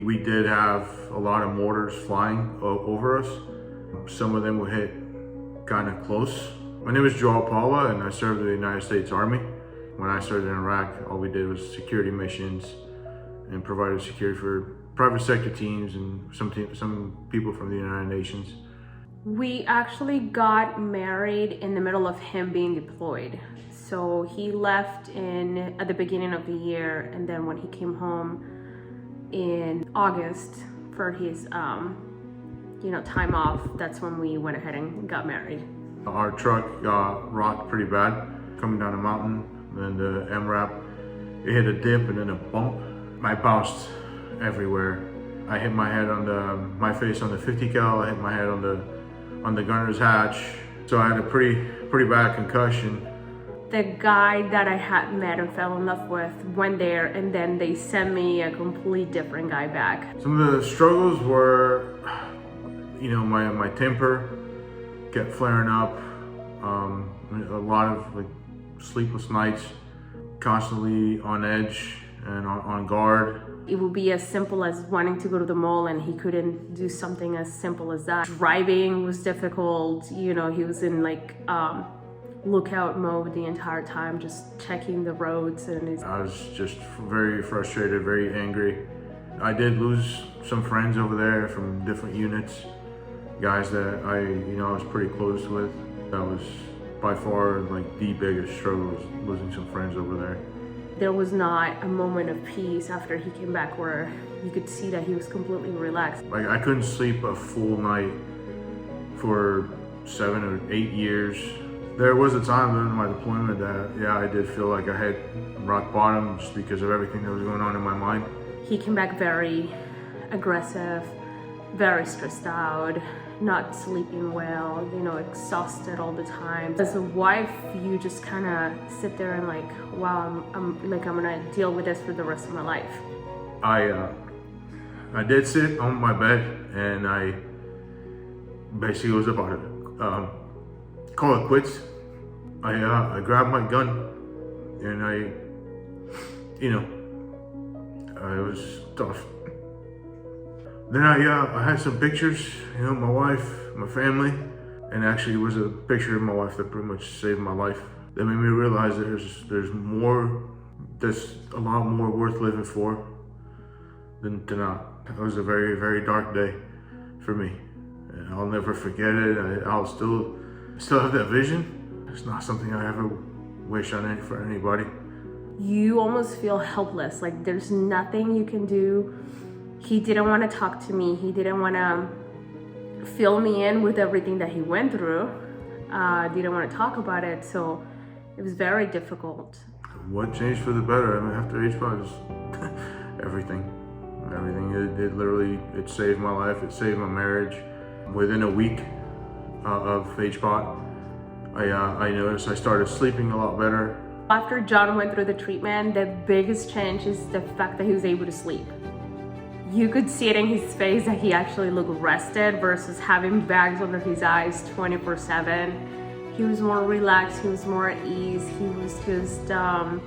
We did have a lot of mortars flying over us. Some of them would hit kind of close. My name is Joao Paula and I served in the United States Army. When I started in Iraq, all we did was security missions and provided security for private sector teams and some people from the United Nations. We actually got married in the middle of him being deployed. So he left at the beginning of the year, and then when he came home in August for his time off, that's when we went ahead and got married. Our truck got rocked pretty bad coming down a mountain, and the MRAP, it hit a dip and then a bump. I bounced everywhere. I hit my head on my face on the 50 cal. I hit my head on the gunner's hatch. So I had a pretty bad concussion. The guy that I had met and fell in love with went there, and then they sent me a completely different guy back. Some of the struggles were, my temper kept flaring up. A lot of sleepless nights, constantly on edge and on guard. It would be as simple as wanting to go to the mall and he couldn't do something as simple as that. Driving was difficult. He was in lookout mode the entire time, just checking the roads. And I was just very frustrated, very angry. I did lose some friends over there from different units, guys that I was pretty close with. That was by far the biggest struggle, was losing some friends over there. There was not a moment of peace after he came back where you could see that he was completely relaxed. I couldn't sleep a full night for 7 or 8 years. There was a time during my deployment that, I did feel like I had rock bottom just because of everything that was going on in my mind. He came back very aggressive, very stressed out, not sleeping well, exhausted all the time. As a wife, you just kind of sit there and wow, I'm gonna deal with this for the rest of my life. I did sit on my bed and I basically was about to call it quits. I grabbed my gun and it was tough. Then I had some pictures, my wife, my family, and actually it was a picture of my wife that pretty much saved my life. That made me realize that there's a lot more worth living for than to not. It was a very, very dark day for me. And I'll never forget it. I'll still have that vision. It's not something I ever wish on for anybody. You almost feel helpless, there's nothing you can do. He didn't want to talk to me. He didn't want to fill me in with everything that he went through. Didn't want to talk about it, so it was very difficult. What changed for the better? After HPOT, just everything. It saved my life. It saved my marriage. Within a week of HPOT, I noticed I started sleeping a lot better. After John went through the treatment, the biggest change is the fact that he was able to sleep. You could see it in his face that he actually looked rested versus having bags under his eyes 24/7. He was more relaxed, he was more at ease, he was just a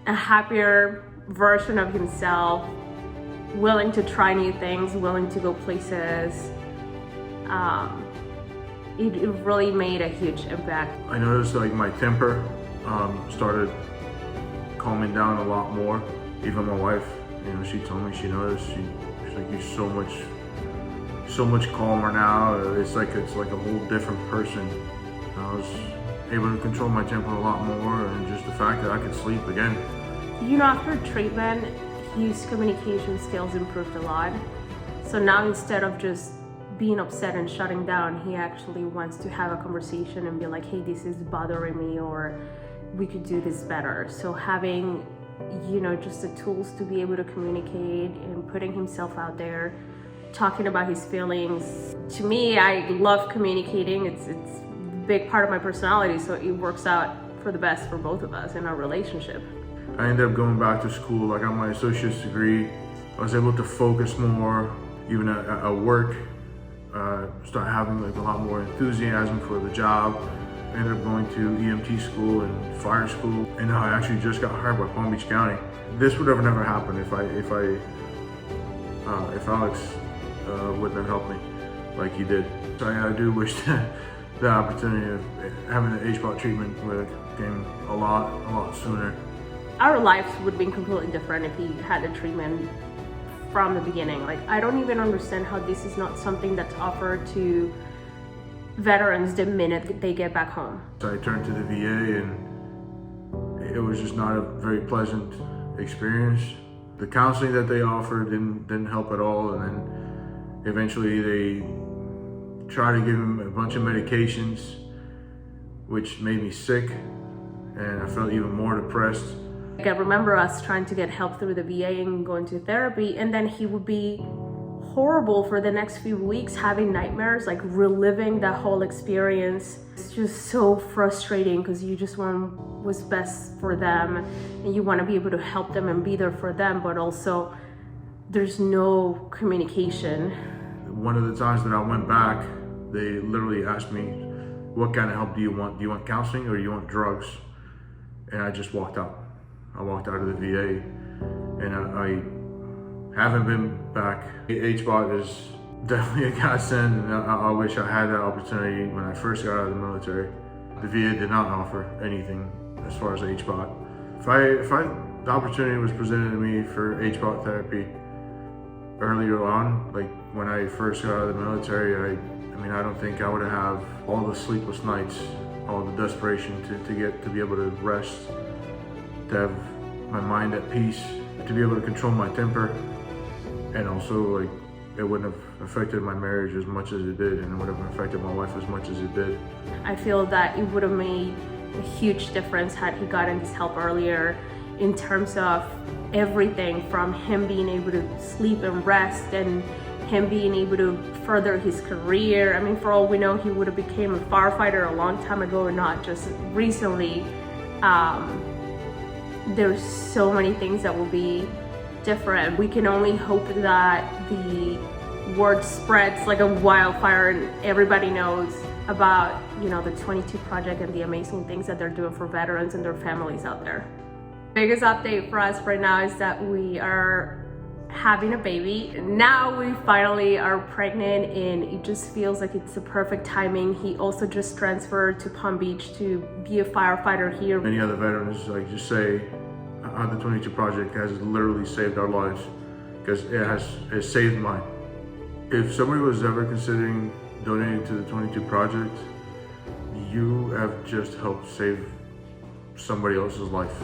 happier version of himself, willing to try new things, willing to go places. It really made a huge impact. I noticed my temper started calming down a lot more. Even my wife, she told me she noticed. She's like, you're so much calmer now. It's like a whole different person. I was able to control my temper a lot more, and just the fact that I could sleep again. After treatment, his communication skills improved a lot. So now instead of just being upset and shutting down, he actually wants to have a conversation and be like, hey, this is bothering me, or we could do this better. So having just the tools to be able to communicate and putting himself out there, talking about his feelings. To me, I love communicating. It's a big part of my personality, so it works out for the best for both of us in our relationship. I ended up going back to school. I got my associate's degree. I was able to focus more, even at work. Start having a lot more enthusiasm for the job. I ended up going to EMT school and fire school, and I actually just got hired by Palm Beach County. This would have never happened if I if Alex wouldn't have helped me like he did. So I do wish that the opportunity of having the HBOT treatment would have came a lot sooner. Our lives would have been completely different if he had the treatment from the beginning. Like, I don't even understand how this is not something that's offered to veterans the minute they get back home. So I turned to the VA and it was just not a very pleasant experience. The counseling that they offered didn't help at all, and then eventually they tried to give him a bunch of medications, which made me sick, and I felt even more depressed. Like, I remember us trying to get help through the VA and going to therapy, and then he would be horrible for the next few weeks, having nightmares, like reliving that whole experience. It's just so frustrating because you just want what's best for them and you want to be able to help them and be there for them, but also there's no communication. One of the times that I went back, they literally asked me, what kind of help do you want? Do you want counseling or do you want drugs? And I just walked out. I walked out of the VA, and I haven't been back. HBOT is definitely a godsend, and I wish I had that opportunity when I first got out of the military. The VA did not offer anything as far as HBOT. If the opportunity was presented to me for HBOT therapy earlier on, like when I first got out of the military, I don't think I would have all the sleepless nights, all the desperation to be able to rest, to have my mind at peace, to be able to control my temper, and also like it wouldn't have affected my marriage as much as it did, and it would have affected my wife as much as it did. I feel that it would have made a huge difference had he gotten this help earlier, in terms of everything from him being able to sleep and rest and him being able to further his career. I mean, for all we know, he would have became a firefighter a long time ago and not just recently. There's so many things that will be different. We can only hope that the word spreads like a wildfire and everybody knows about, the 22 Project and the amazing things that they're doing for veterans and their families out there. Biggest update for us right now is that we are having a baby. Now we finally are pregnant, and it just feels like it's the perfect timing. He also just transferred to Palm Beach to be a firefighter here. Many other veterans just say how the 22 Project has literally saved our lives, because it saved mine. If somebody was ever considering donating to the 22 Project, you have just helped save somebody else's life.